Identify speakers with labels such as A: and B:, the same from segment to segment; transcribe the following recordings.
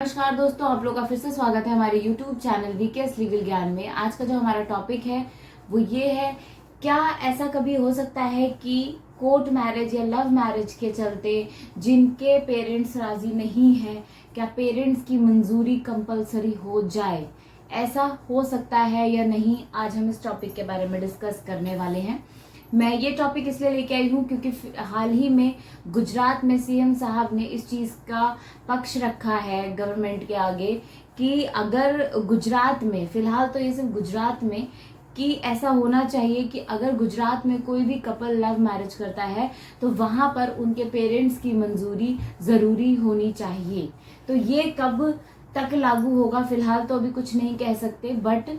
A: नमस्कार दोस्तों, आप लोग का फिर से स्वागत है हमारे YouTube चैनल वीकेएस लीगल ज्ञान में। आज का जो हमारा टॉपिक है वो ये है, क्या ऐसा कभी हो सकता है कि कोर्ट मैरिज या लव मैरिज के चलते जिनके पेरेंट्स राजी नहीं हैं, क्या पेरेंट्स की मंजूरी कंपलसरी हो जाए? ऐसा हो सकता है या नहीं, आज हम इस टॉपिक के बारे में डिस्कस करने वाले हैं। मैं ये टॉपिक इसलिए लेके आई हूँ क्योंकि हाल ही में गुजरात में सीएम साहब ने इस चीज़ का पक्ष रखा है गवर्नमेंट के आगे कि अगर गुजरात में, फिलहाल तो ये सिर्फ गुजरात में, कि ऐसा होना चाहिए कि अगर गुजरात में कोई भी कपल लव मैरिज करता है तो वहाँ पर उनके पेरेंट्स की मंजूरी ज़रूरी होनी चाहिए। तो ये कब तक लागू होगा फिलहाल तो अभी कुछ नहीं कह सकते, बट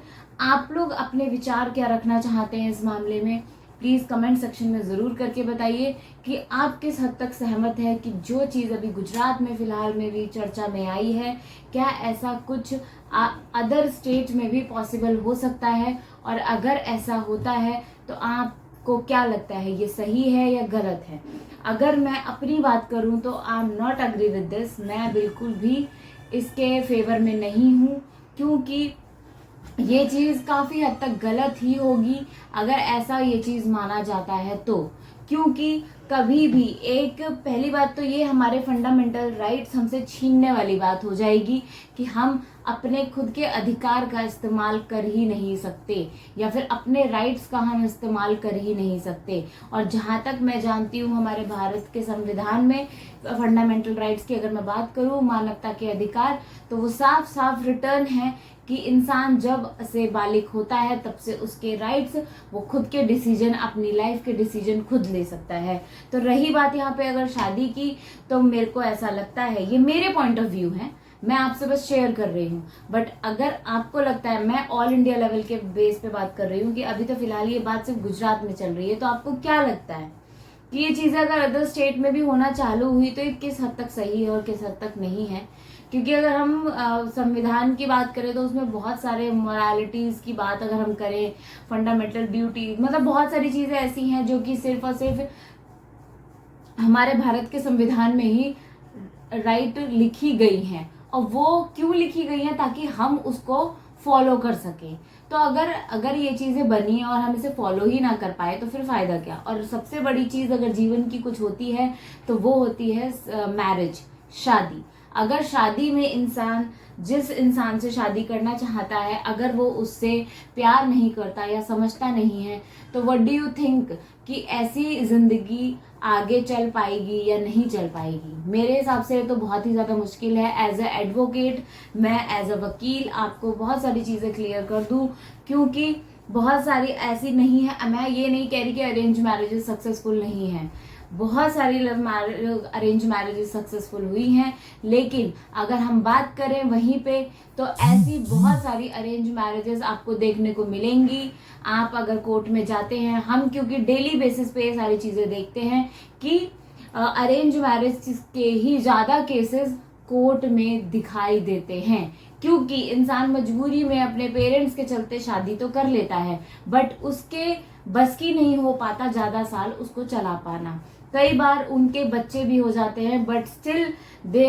A: आप लोग अपने विचार क्या रखना चाहते हैं इस मामले में प्लीज़ कमेंट सेक्शन में ज़रूर करके बताइए कि आप किस हद तक सहमत हैं कि जो चीज़ अभी गुजरात में फ़िलहाल में भी चर्चा में आई है, क्या ऐसा कुछ अदर स्टेट में भी पॉसिबल हो सकता है, और अगर ऐसा होता है तो आपको क्या लगता है ये सही है या गलत है? अगर मैं अपनी बात करूं तो I am not agree with this. मैं बिल्कुल भी इसके फेवर में नहीं हूं, क्योंकि ये चीज़ काफ़ी हद तक गलत ही होगी अगर ऐसा ये चीज़ माना जाता है तो। क्योंकि कभी भी एक, पहली बात तो ये हमारे फंडामेंटल राइट्स हमसे छीनने वाली बात हो जाएगी कि हम अपने खुद के अधिकार का इस्तेमाल कर ही नहीं सकते, या फिर अपने राइट्स का हम इस्तेमाल कर ही नहीं सकते। और जहाँ तक मैं जानती हूँ हमारे भारत के संविधान में फंडामेंटल राइट्स की अगर मैं बात करूँ, मानवता के अधिकार, तो वो साफ साफ रिटर्न है कि इंसान जब से बालिग होता है तब से उसके राइट्स, वो खुद के डिसीजन, अपनी लाइफ के डिसीजन खुद ले सकता है। तो रही बात यहाँ पे अगर शादी की, तो मेरे को ऐसा लगता है, ये मेरे पॉइंट ऑफ व्यू है, मैं आपसे बस शेयर कर रही हूँ, बट अगर आपको लगता है, मैं ऑल इंडिया लेवल के बेस पे बात कर रही हूँ कि अभी तो फिलहाल ये बात सिर्फ गुजरात में चल रही है, तो आपको क्या लगता है कि ये चीज़ें अगर अदर स्टेट में भी होना चालू हुई तो ये किस हद तक सही है और किस हद तक नहीं है? क्योंकि अगर हम संविधान की बात करें तो उसमें बहुत सारे मोरालिटीज़ की बात अगर हम करें, फंडामेंटल ड्यूटी, मतलब बहुत सारी चीज़ें ऐसी हैं जो कि सिर्फ और सिर्फ हमारे भारत के संविधान में ही राइट लिखी गई हैं, और वो क्यों लिखी गई हैं? ताकि हम उसको फॉलो कर सकें। तो अगर ये चीज़ें बनी और हम इसे फॉलो ही ना कर पाए तो फिर फ़ायदा क्या? और सबसे बड़ी चीज़ अगर जीवन की कुछ होती है तो वो होती है मैरिज, शादी। अगर शादी में इंसान जिस इंसान से शादी करना चाहता है, अगर वो उससे प्यार नहीं करता या समझता नहीं है, तो व्हाट डू यू थिंक कि ऐसी ज़िंदगी आगे चल पाएगी या नहीं चल पाएगी? मेरे हिसाब से तो बहुत ही ज़्यादा मुश्किल है। एज अ एडवोकेट, मैं एज अ वकील आपको बहुत सारी चीज़ें क्लियर कर दूं, क्योंकि बहुत सारी ऐसी नहीं है, मैं ये नहीं कह रही कि अरेंज मैरिजेस सक्सेसफुल नहीं है, बहुत सारी अरेंज मैरिजेस सक्सेसफुल हुई हैं, लेकिन अगर हम बात करें वहीं पे तो ऐसी बहुत सारी अरेंज मैरिजेस आपको देखने को मिलेंगी। आप अगर कोर्ट में जाते हैं, हम क्योंकि डेली बेसिस पे ये सारी चीज़ें देखते हैं कि अरेंज मैरिज के ही ज़्यादा केसेस कोर्ट में दिखाई देते हैं, क्योंकि इंसान मजबूरी में अपने पेरेंट्स के चलते शादी तो कर लेता है, बट उसके बस की नहीं हो पाता ज़्यादा साल उसको चला पाना। कई बार उनके बच्चे भी हो जाते हैं, बट स्टिल दे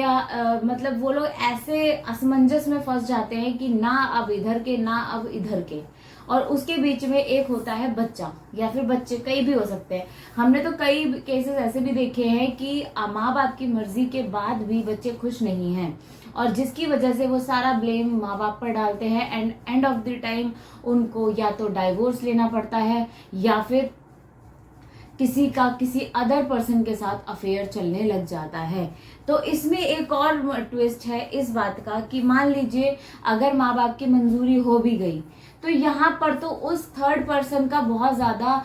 A: मतलब वो लोग ऐसे असमंजस में फंस जाते हैं कि ना अब इधर के ना अब इधर के, और उसके बीच में एक होता है बच्चा, या फिर बच्चे कई भी हो सकते हैं। हमने तो कई केसेस ऐसे भी देखे हैं कि माँ बाप की मर्जी के बाद भी बच्चे खुश नहीं हैं, और जिसकी वजह से वो सारा ब्लेम माँ बाप पर डालते हैं, and end of the time उनको या तो डाइवोर्स लेना पड़ता है, या फिर किसी अदर पर्सन के साथ अफेयर चलने लग जाता है। तो इसमें एक और ट्विस्ट है इस बात का कि मान लीजिए अगर माँ बाप की मंजूरी हो भी गई, तो यहाँ पर तो उस थर्ड पर्सन का बहुत ज़्यादा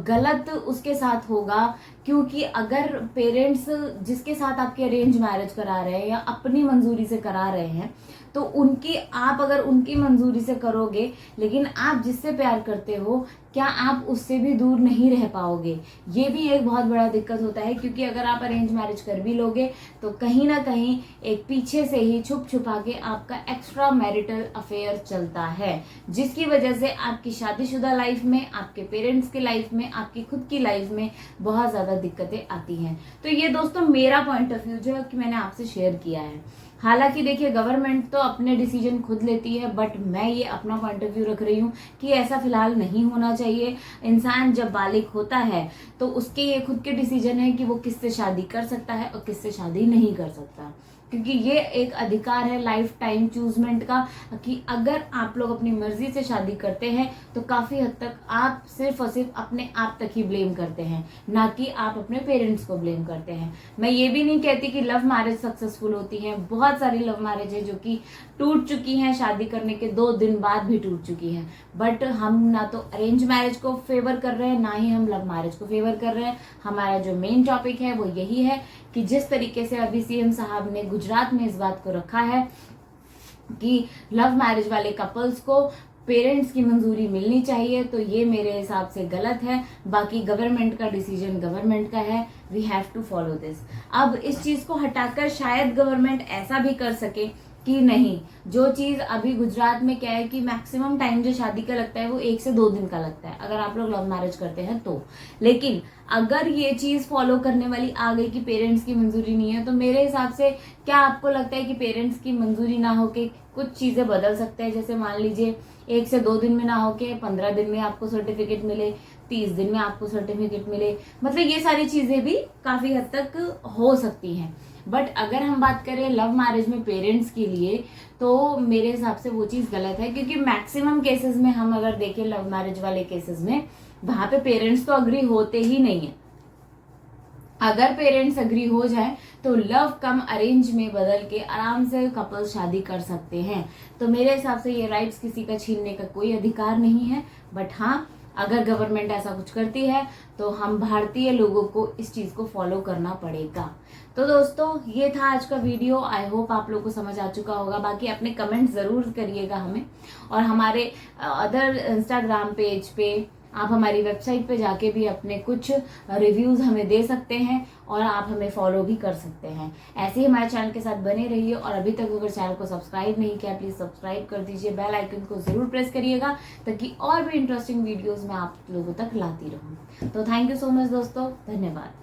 A: गलत उसके साथ होगा, क्योंकि अगर पेरेंट्स जिसके साथ आपके अरेंज मैरिज करा रहे हैं या अपनी मंजूरी से करा रहे हैं, तो आप अगर उनकी मंजूरी से करोगे, लेकिन आप जिससे प्यार करते हो क्या आप उससे भी दूर नहीं रह पाओगे? ये भी एक बहुत बड़ा दिक्कत होता है, क्योंकि अगर आप अरेंज मैरिज कर भी लोगे तो कहीं ना कहीं एक पीछे से ही छुप छुपा के आपका एक्स्ट्रा मैरिटल अफेयर चलता है, जिसकी वजह से आपकी शादीशुदा लाइफ में, आपके पेरेंट्स की लाइफ में, आपकी खुद की लाइफ में बहुत ज़्यादा दिक्कतें आती हैं। तो ये दोस्तों मेरा पॉइंट ऑफ व्यू जो है कि मैंने आपसे शेयर किया है। हालांकि देखिए, गवर्नमेंट तो अपने डिसीजन खुद लेती है, बट मैं ये अपना पॉइंट ऑफ व्यू रख रही हूँ कि ऐसा फिलहाल नहीं होना चाहिए। इंसान जब बालिग होता है तो उसके ये खुद के डिसीजन है कि वो किससे शादी कर सकता है और किससे शादी नहीं कर सकता, क्योंकि ये एक अधिकार है लाइफ टाइम चूजमेंट का, कि अगर आप लोग अपनी मर्जी से शादी करते हैं तो काफी हद तक आप सिर्फ और सिर्फ अपने आप तक ही ब्लेम करते हैं, ना कि आप अपने पेरेंट्स को ब्लेम करते हैं। मैं ये भी नहीं कहती कि लव मैरिज सक्सेसफुल होती है, बहुत सारी लव मैरिज है जो कि टूट चुकी हैं, शादी करने के 2 दिन बाद भी टूट चुकी हैं। बट हम ना तो अरेंज मैरिज को फेवर कर रहे हैं, ना ही हम लव मैरिज को फेवर कर रहे हैं। हमारा जो मेन टॉपिक है वो यही है कि जिस तरीके से अभी सीएम साहब ने गुजरात में इस बात को रखा है कि लव मैरिज वाले कपल्स को पेरेंट्स की मंजूरी मिलनी चाहिए, तो ये मेरे हिसाब से गलत है। बाकी गवर्नमेंट का डिसीजन गवर्नमेंट का है, we have to follow this. अब इस चीज को हटाकर शायद गवर्नमेंट ऐसा भी कर सके कि नहीं, जो चीज अभी गुजरात में क्या है कि मैक्सिमम टाइम जो शादी का लगता है वो 1 से 2 दिन का लगता है अगर आप लोग लव मैरिज करते हैं तो। लेकिन अगर ये चीज फॉलो करने वाली आ गई कि पेरेंट्स की मंजूरी नहीं है, तो मेरे हिसाब से क्या आपको लगता है कि पेरेंट्स की मंजूरी ना होके कुछ चीजें बदल सकते हैं? जैसे मान लीजिए 1 से 2 दिन में ना होके 15 दिन में आपको सर्टिफिकेट मिले, 30 दिन में आपको सर्टिफिकेट मिले, मतलब ये सारी चीजें भी काफी हद तक हो सकती हैं। बट अगर हम बात करें लव मैरिज में पेरेंट्स के लिए, तो मेरे हिसाब से वो चीज गलत है, क्योंकि मैक्सिमम केसेस में हम अगर देखें लव मैरिज वाले केसेस में, वहां पे पेरेंट्स तो अग्री होते ही नहीं है। अगर पेरेंट्स अग्री हो जाए तो लव कम अरेंज में बदल के आराम से कपल शादी कर सकते हैं। तो मेरे हिसाब से ये राइट्स किसी का छीनने का कोई अधिकार नहीं है। बट हाँ, अगर गवर्नमेंट ऐसा कुछ करती है तो हम भारतीय लोगों को इस चीज को फॉलो करना पड़ेगा। तो दोस्तों, ये था आज का वीडियो। आई होप आप लोगों को समझ आ चुका होगा। बाकी अपने कमेंट जरूर करिएगा हमें, और हमारे अदर इंस्टाग्राम पेज पे, आप हमारी वेबसाइट पे जाके भी अपने कुछ रिव्यूज हमें दे सकते हैं, और आप हमें फॉलो भी कर सकते हैं। ऐसे ही हमारे चैनल के साथ बने रहिए, और अभी तक अगर चैनल को सब्सक्राइब नहीं किया प्लीज सब्सक्राइब कर दीजिए, बेल आइकन को जरूर प्रेस करिएगा, ताकि और भी इंटरेस्टिंग वीडियोस मैं आप लोगों तक लाती रहूं। तो थैंक यू सो मच दोस्तों, धन्यवाद।